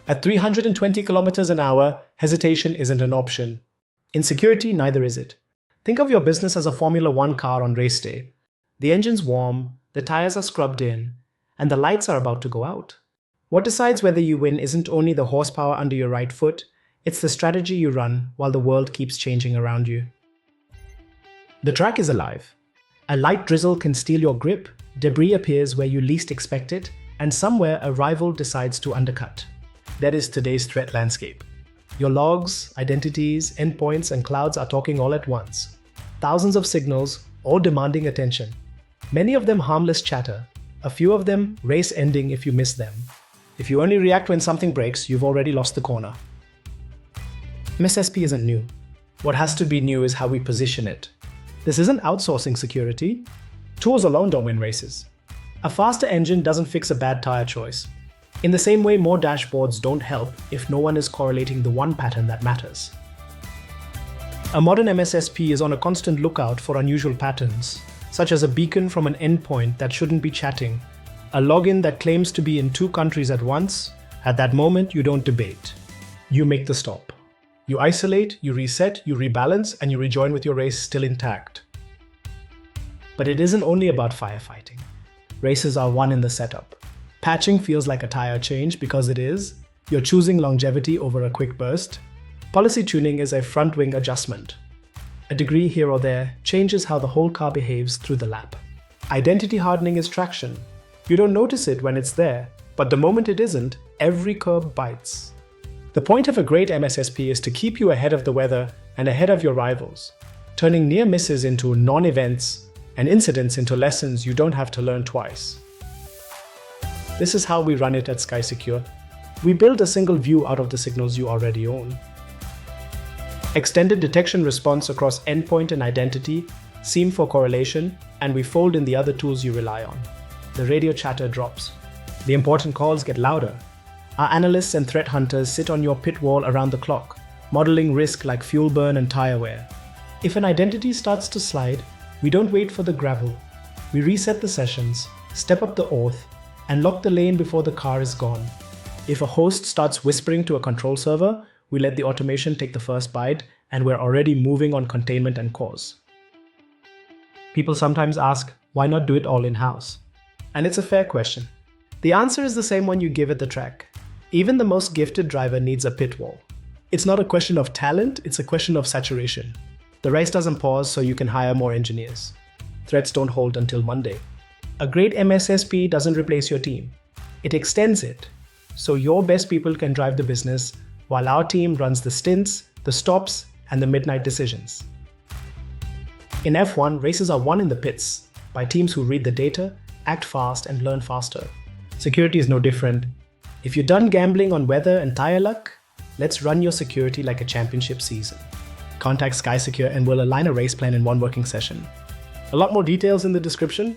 At 320 kilometers an hour, hesitation isn't an option. In security, neither is it. Think of your business as a Formula One car on race day. The engine's warm, the tires are scrubbed in, and the lights are about to go out. What decides whether you win isn't only the horsepower under your right foot, it's the strategy you run while the world keeps changing around you. The track is alive. A light drizzle can steal your grip, debris appears where you least expect it, and somewhere a rival decides to undercut. That is today's threat landscape. Your logs, identities, endpoints, and clouds are talking all at once. Thousands of signals, all demanding attention. Many of them harmless chatter, a few of them race-ending if you miss them. If you only react when something breaks, you've already lost the corner. MSSP isn't new. What has to be new is how we position it. This isn't outsourcing security. Tools alone don't win races. A faster engine doesn't fix a bad tire choice. In the same way, more dashboards don't help if no one is correlating the one pattern that matters. A modern MSSP is on a constant lookout for unusual patterns, such as a beacon from an endpoint that shouldn't be chatting, a login that claims to be in 2 countries at once. At that moment, you don't debate. You make the stop. You isolate, you reset, you rebalance, and you rejoin with your race still intact. But it isn't only about firefighting. Races are won in the setup. Patching feels like a tire change because it is. You're choosing longevity over a quick burst. Policy tuning is a front-wing adjustment. A degree here or there changes how the whole car behaves through the lap. Identity hardening is traction. You don't notice it when it's there, but the moment it isn't, every curb bites. The point of a great MSSP is to keep you ahead of the weather and ahead of your rivals, turning near misses into non-events and incidents into lessons you don't have to learn twice. This is how we run it at SkySecure. We build a single view out of the signals you already own. Extended detection response across endpoint and identity, SIEM for correlation, and we fold in the other tools you rely on. The radio chatter drops. The important calls get louder. Our analysts and threat hunters sit on your pit wall around the clock, modeling risk like fuel burn and tire wear. If an identity starts to slide, we don't wait for the gravel. We reset the sessions, step up the auth, and lock the lane before the car is gone. If a host starts whispering to a control server, we let the automation take the first bite, and we're already moving on containment and cause. People sometimes ask, why not do it all in-house? And it's a fair question. The answer is the same one you give at the track. Even the most gifted driver needs a pit wall. It's not a question of talent, it's a question of saturation. The race doesn't pause so you can hire more engineers. Threats don't hold until Monday. A great MSSP doesn't replace your team. It extends it, so your best people can drive the business while our team runs the stints, the stops, and the midnight decisions. In F1, races are won in the pits by teams who read the data, act fast, and learn faster. Security is no different. If you're done gambling on weather and tire luck, let's run your security like a championship season. Contact SkySecure and we'll align a race plan in one working session. A lot more details in the description.